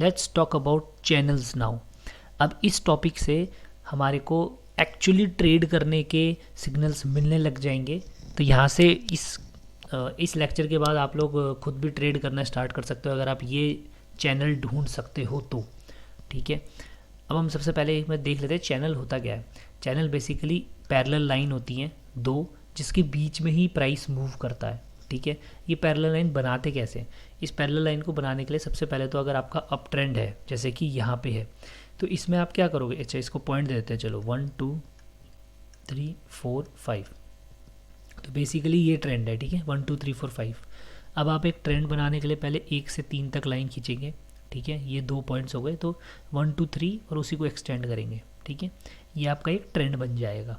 Let's talk about channels now. अब इस topic से हमारे को एक्चुअली ट्रेड करने के सिग्नल्स मिलने लग जाएंगे। तो यहाँ से इस लेक्चर के बाद आप लोग खुद भी ट्रेड करना स्टार्ट कर सकते हो अगर आप ये चैनल ढूंढ सकते हो तो। ठीक है, अब हम सबसे पहले एक में देख लेते हैं चैनल होता क्या है। चैनल बेसिकली पैरेलल लाइन होती हैं दो, जिसके बीच में ही प्राइस मूव करता है। ठीक है, ये पैरेलल लाइन बनाते कैसे? इस पैरेलल लाइन को बनाने के लिए सबसे पहले तो अगर आपका अप ट्रेंड है जैसे कि यहाँ पे है, तो इसमें आप क्या करोगे? अच्छा, इसको पॉइंट दे देते हैं, चलो 1 2 3 4 5। तो बेसिकली ये ट्रेंड है। ठीक है, 1 2 3 4 5। अब आप एक ट्रेंड बनाने के लिए पहले 1 से 3 तक लाइन खींचेंगे। ठीक है, ये 2 पॉइंट्स हो गए, तो 1 2 3 और उसी को एक्सटेंड करेंगे। ठीक है, ये आपका एक ट्रेंड बन जाएगा।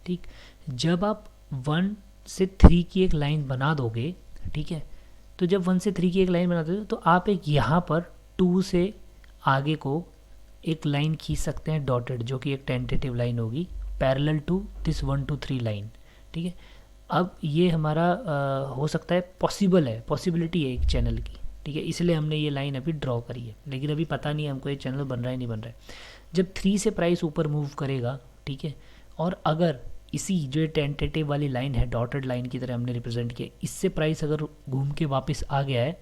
ठीक, जब आप 1 से 3 की एक लाइन बना दोगे, ठीक है, तो जब 1 से 3 की एक लाइन बना दोगे तो आप एक यहाँ पर 2 से आगे को एक लाइन खींच सकते हैं डॉटेड, जो कि एक टेंटेटिव लाइन होगी पैरेलल टू दिस 1 2 3 लाइन। ठीक है, अब ये हमारा हो सकता है, पॉसिबल है, पॉसिबिलिटी है एक चैनल की। ठीक है, इसलिए हमने ये लाइन अभी ड्रॉ करी है, लेकिन अभी पता नहीं है हमको ये चैनल बन रहा है नहीं बन रहा है। जब 3 से प्राइस ऊपर मूव करेगा, ठीक है, और अगर इसी जो टेंटेटिव वाली लाइन है, डॉटेड लाइन की तरह हमने रिप्रेजेंट किया, इससे प्राइस अगर घूम के वापस आ गया है,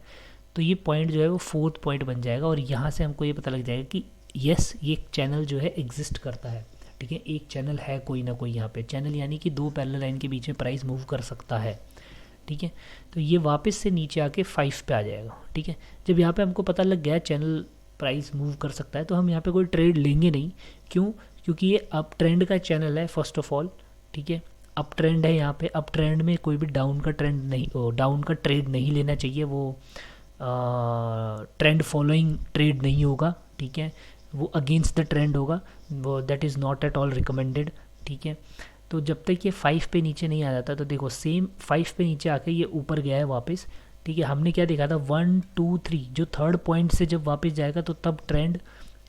तो ये पॉइंट जो है वो 4th पॉइंट बन जाएगा। और यहाँ से हमको ये पता लग जाएगा कि यस, ये चैनल जो है एग्जिस्ट करता है। ठीक है, एक चैनल है कोई ना कोई यहाँ पे। चैनल यानी कि दो पैरेलल लाइन के बीच में प्राइस मूव कर सकता है। ठीक है, तो ये वापस से नीचे आके 5 पे आ जाएगा। ठीक है, जब यहाँ पे हमको पता लग गया चैनल प्राइस मूव कर सकता है, तो हम यहाँ पे कोई ट्रेड लेंगे नहीं। क्यों? क्योंकि ये अप ट्रेंड का चैनल है फर्स्ट ऑफ ऑल। ठीक है, अप ट्रेंड है यहाँ पे। अप ट्रेंड में कोई भी डाउन का ट्रेंड नहीं, डाउन का ट्रेड नहीं लेना चाहिए। वो ट्रेंड फॉलोइंग ट्रेड नहीं होगा। ठीक है, वो अगेंस्ट द ट्रेंड होगा, वो that is not at all recommended. ठीक है, तो जब तक ये 5 पे नीचे नहीं आ जाता, तो देखो सेम 5 पे नीचे आके ये ऊपर गया है वापस। ठीक है, हमने क्या देखा था 1 2 3, जो थर्ड पॉइंट से जब वापस जाएगा तो तब ट्रेंड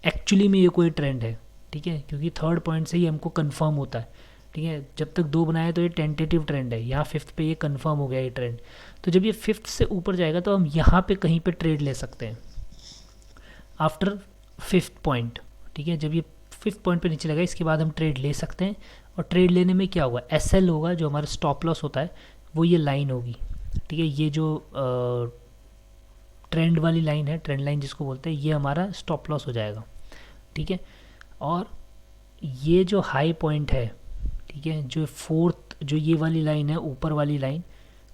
एक्चुअली में ये कोई ट्रेंड है। ठीक है, क्योंकि थर्ड पॉइंट से ही हमको कंफर्म होता है। ठीक है, जब तक 2 बनाए तो ये टेंटेटिव ट्रेंड है, यहाँ 5th पे ये कंफर्म हो गया ये ट्रेंड। तो जब ये 5th से ऊपर जाएगा तो हम यहाँ पे कहीं पे ट्रेड ले सकते हैं आफ्टर 5th पॉइंट। ठीक है, जब ये 5th पॉइंट पे नीचे लगा, इसके बाद हम ट्रेड ले सकते हैं। और ट्रेड लेने में क्या होगा? SL होगा, जो हमारा स्टॉप लॉस होता है, वो ये लाइन होगी। ठीक है, ये जो ट्रेंड वाली लाइन है, ट्रेंड लाइन जिसको बोलते हैं, ये हमारा स्टॉप लॉस हो जाएगा। ठीक है, और ये जो हाई पॉइंट है, ठीक है, जो 4th, जो ये वाली लाइन है, ऊपर वाली लाइन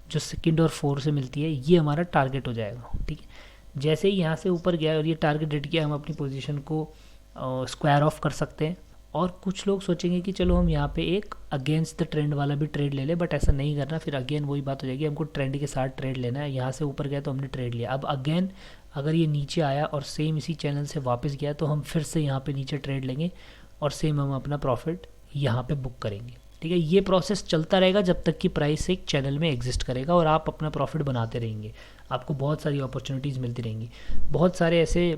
जो 2nd और 4 से मिलती है, ये हमारा टारगेट हो जाएगा। ठीक है, जैसे ही यहाँ से ऊपर गया और ये टारगेट हिट किया, हम अपनी पोजीशन को स्क्वायर ऑफ कर सकते हैं। और कुछ लोग सोचेंगे कि चलो हम यहाँ पे एक अगेंस्ट द ट्रेंड वाला भी ट्रेड ले लें, बट ऐसा नहीं करना। फिर अगेन वही बात हो जाएगी, हमको ट्रेंड के साथ ट्रेड लेना है। यहाँ से ऊपर गया तो हमने ट्रेड लिया, अब अगेन अगर ये नीचे आया और सेम इसी चैनल से वापस गया, तो हम फिर से यहाँ पे नीचे ट्रेड लेंगे और सेम हम अपना प्रॉफिट यहाँ पे बुक करेंगे। ठीक है, ये प्रोसेस चलता रहेगा जब तक कि प्राइस एक चैनल में एग्जिस्ट करेगा, और आप अपना प्रॉफिट बनाते रहेंगे। आपको बहुत सारी अपॉर्चुनिटीज़ मिलती रहेंगी। बहुत सारे ऐसे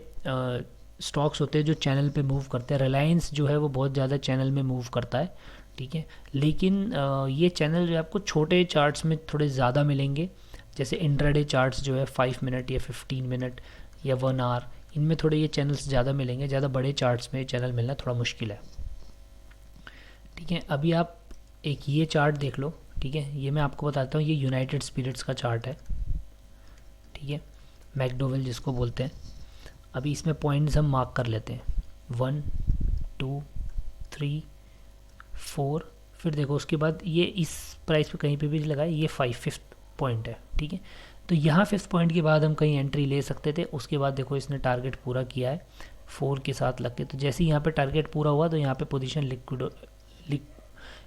स्टॉक्स होते हैं जो चैनल पे मूव करते हैं। रिलायंस जो है वो बहुत ज़्यादा चैनल में मूव करता है। ठीक है, लेकिन ये चैनल जो है आपको छोटे चार्ट्स में थोड़े ज़्यादा मिलेंगे। जैसे इंट्राडे चार्ट्स जो है 5 मिनट या 15 मिनट या 1 आवर, इनमें थोड़े ये चैनल्स ज़्यादा मिलेंगे। ज़्यादा बड़े चार्ट्स में चैनल मिलना थोड़ा मुश्किल है। ठीक है, अभी आप एक ये चार्ट देख लो। ठीक है, ये मैं आपको बताता हूँ, ये यूनाइटेड स्पिरिट्स का चार्ट है। ठीक है, मैकडोवेल जिसको बोलते हैं। अभी इसमें पॉइंट्स हम मार्क कर लेते हैं 1 2 3 4। फिर देखो उसके बाद ये इस प्राइस पे कहीं पे भी लगाए, ये 5th पॉइंट है। ठीक है, तो यहाँ 5th पॉइंट के बाद हम कहीं एंट्री ले सकते थे। उसके बाद देखो इसने टारगेट पूरा किया है 4 के साथ लग के। तो जैसे ही यहाँ पे टारगेट पूरा हुआ, तो यहाँ पे पोजीशन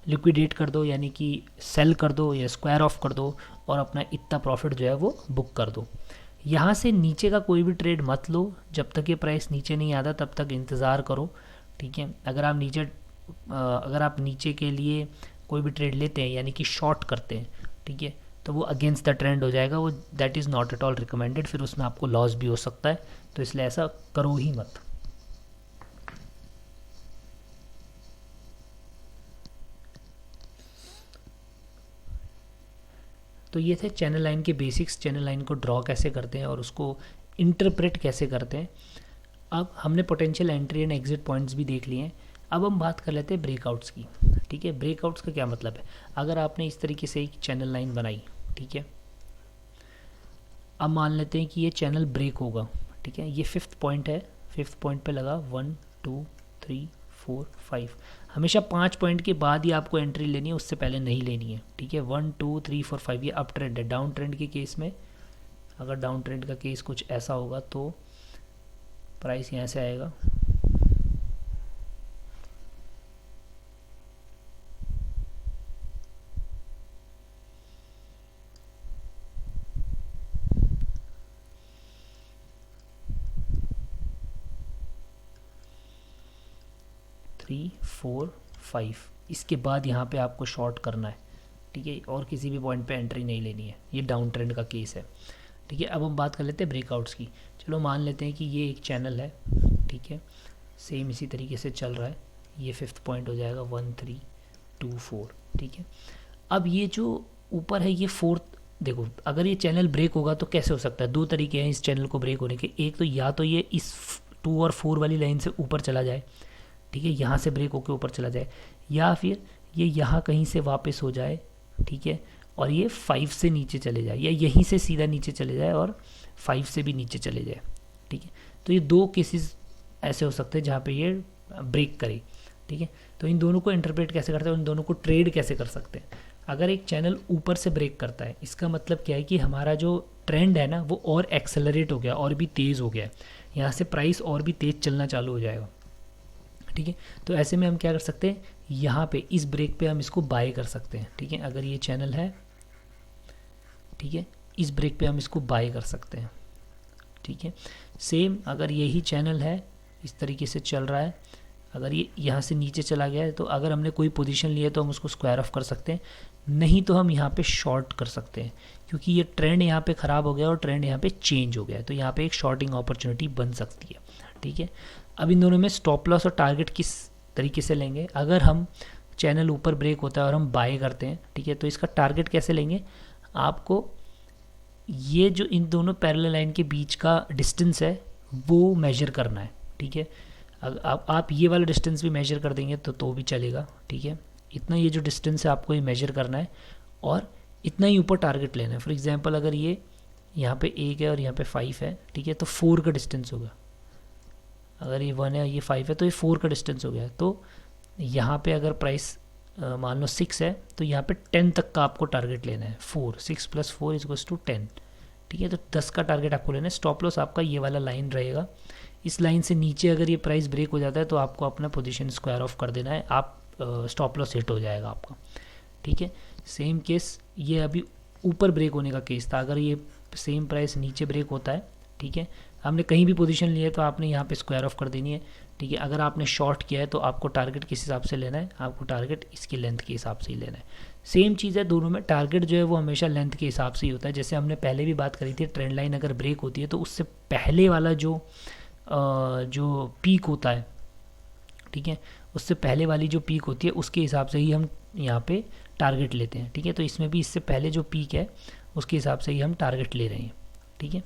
लिक्विडेट कर दो, यानी कि सेल कर दो या स्क्वायर ऑफ कर दो, और अपना इतना प्रॉफिट जो है वो बुक कर दो। यहाँ से नीचे का कोई भी ट्रेड मत लो, जब तक ये प्राइस नीचे नहीं आता तब तक इंतज़ार करो। ठीक है, अगर आप नीचे के लिए कोई भी ट्रेड लेते हैं, यानी कि शॉर्ट करते हैं, ठीक है, तो वो अगेंस्ट द ट्रेंड हो जाएगा, वो that is not at all recommended. फिर उसमें आपको लॉस भी हो सकता है, तो इसलिए ऐसा करो ही मत। तो ये थे चैनल लाइन के बेसिक्स। चैनल लाइन को ड्रॉ कैसे करते हैं और उसको इंटरप्रेट कैसे करते हैं। अब हमने potential entry and exit points भी देख लिए हैं। अब हम बात कर लेते हैं ब्रेकआउट्स की। ठीक है, ब्रेकआउट्स का क्या मतलब है? अगर आपने इस तरीके से एक चैनल लाइन बनाई, ठीक है, अब मान लेते हैं कि ये चैनल ब्रेक होगा। ठीक है, ये 5th पॉइंट है, 5th पॉइंट पे लगा 1 2 3 4 5। हमेशा 5 पॉइंट के बाद ही आपको एंट्री लेनी है, उससे पहले नहीं लेनी है। ठीक है, 1 2 3 4 5 ये अप ट्रेंड है। डाउन ट्रेंड के केस में, अगर डाउन ट्रेंड का केस कुछ ऐसा होगा तो प्राइस यहाँ से आएगा, थ्री 4 5। इसके बाद यहाँ पे आपको शॉर्ट करना है। ठीक है, और किसी भी पॉइंट पे एंट्री नहीं लेनी है। ये डाउन ट्रेंड का केस है। ठीक है, अब हम बात कर लेते हैं ब्रेकआउट्स की। चलो मान लेते हैं कि ये एक चैनल है, ठीक है, सेम इसी तरीके से चल रहा है। ये 5th पॉइंट हो जाएगा 1 3 2 4। ठीक है, अब ये जो ऊपर है ये 4th, देखो अगर ये चैनल ब्रेक होगा तो कैसे हो सकता है? 2 तरीके हैं इस चैनल को ब्रेक होने के। एक तो या तो ये इस 2 और 4 वाली लाइन से ऊपर चला जाए, ठीक है, यहाँ से ब्रेक होकर ऊपर चला जाए, या फिर ये यहाँ कहीं से वापस हो जाए, ठीक है, और ये 5 से नीचे चले जाए, या यहीं से सीधा नीचे चले जाए और 5 से भी नीचे चले जाए। ठीक है, तो ये 2 केसेस ऐसे हो सकते हैं जहाँ पे ये ब्रेक करे। ठीक है, तो इन दोनों को इंटरप्रेट कैसे करते हैं, इन दोनों को ट्रेड कैसे कर सकते हैं? अगर एक चैनल ऊपर से ब्रेक करता है, इसका मतलब क्या है कि हमारा जो ट्रेंड है ना वो और एक्सेलरेट हो गया, और भी तेज़ हो गया है। यहाँ से प्राइस और भी तेज़ चलना चालू हो जाएगा। ठीक है, तो ऐसे में हम क्या कर सकते हैं, यहाँ पे इस ब्रेक पे हम इसको बाय कर सकते हैं। ठीक है, अगर ये चैनल है, ठीक है, इस ब्रेक पे हम इसको बाय कर सकते हैं। ठीक है, सेम अगर यही चैनल है, इस तरीके से चल रहा है, अगर ये यहाँ से नीचे चला गया है, तो अगर हमने कोई पोजीशन ली है तो हम उसको स्क्वायर ऑफ कर सकते हैं, नहीं तो हम यहाँ पे शॉर्ट कर सकते हैं, क्योंकि ये ट्रेंड यहाँ पे ख़राब हो गया और ट्रेंड यहाँ पे चेंज हो गया है, तो यहाँ पे एक शॉर्टिंग अपॉर्चुनिटी बन सकती है। ठीक है, अब इन दोनों में स्टॉप लॉस और टारगेट किस तरीके से लेंगे? अगर हम चैनल ऊपर ब्रेक होता है और हम बाय करते हैं, ठीक है, तो इसका टारगेट कैसे लेंगे? आपको ये जो इन दोनों पैरेलल लाइन के बीच का डिस्टेंस है वो मेजर करना है। ठीक है, अगर आप ये वाला डिस्टेंस भी मेजर कर देंगे तो भी चलेगा। ठीक है, इतना ये जो डिस्टेंस है आपको ये मेजर करना है और इतना ही ऊपर टारगेट लेना है। फॉर एग्जांपल अगर ये यहाँ पे 1 है और यहाँ पे 5 है, ठीक है, तो 4 का डिस्टेंस होगा। अगर ये 1 है ये 5 है तो ये 4 का डिस्टेंस हो गया। तो यहाँ पे अगर प्राइस मान लो 6 है तो यहाँ पे 10 तक का आपको टारगेट लेना है। 4 6 + 4 = 10। ठीक है, तो 10 का टारगेट आपको लेना है। स्टॉप लॉस आपका ये वाला लाइन रहेगा। इस लाइन से नीचे अगर ये प्राइस ब्रेक हो जाता है तो आपको अपना पोजीशन स्क्वायर ऑफ कर देना है, आप स्टॉप लॉस हिट हो जाएगा आपका। ठीक है, सेम केस ये अभी ऊपर ब्रेक होने का केस था। अगर ये सेम प्राइस नीचे ब्रेक होता है, ठीक है, हमने कहीं भी पोजीशन ली है तो आपने यहाँ पे स्क्वायर ऑफ कर देनी है। ठीक है, अगर आपने शॉर्ट किया है तो आपको टारगेट किस हिसाब से लेना है? आपको टारगेट इसकी लेंथ के हिसाब से ही लेना है। सेम चीज़ है दोनों में, टारगेट जो है वो हमेशा लेंथ के हिसाब से ही होता है। जैसे हमने पहले भी बात करी थी, ट्रेंड लाइन अगर ब्रेक होती है तो उससे पहले वाला जो पीक होता है, ठीक है, उससे पहले वाली जो पीक होती है उसके हिसाब से ही हम यहाँ पे टारगेट लेते हैं। ठीक है, तो इसमें भी इससे पहले जो पीक है उसके हिसाब से ही हम टारगेट ले रहे हैं। ठीक है,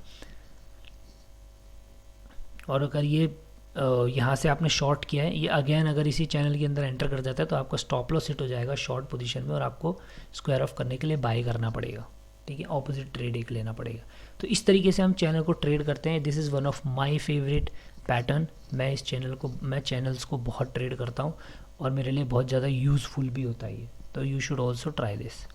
और अगर ये यहाँ से आपने शॉर्ट किया है, ये अगेन अगर इसी चैनल के अंदर एंटर कर जाता है तो आपका स्टॉप लॉस हिट हो जाएगा शॉर्ट पोजीशन में और आपको स्क्वायर ऑफ करने के लिए बाय करना पड़ेगा। ठीक है, ऑपोजिट ट्रेड एक लेना पड़ेगा। तो इस तरीके से हम चैनल को ट्रेड करते हैं। This is one of my favourite pattern. मैं चैनल्स को बहुत ट्रेड करता हूँ और मेरे लिए बहुत ज़्यादा यूज़फुल भी होता है ये। तो you should also try this.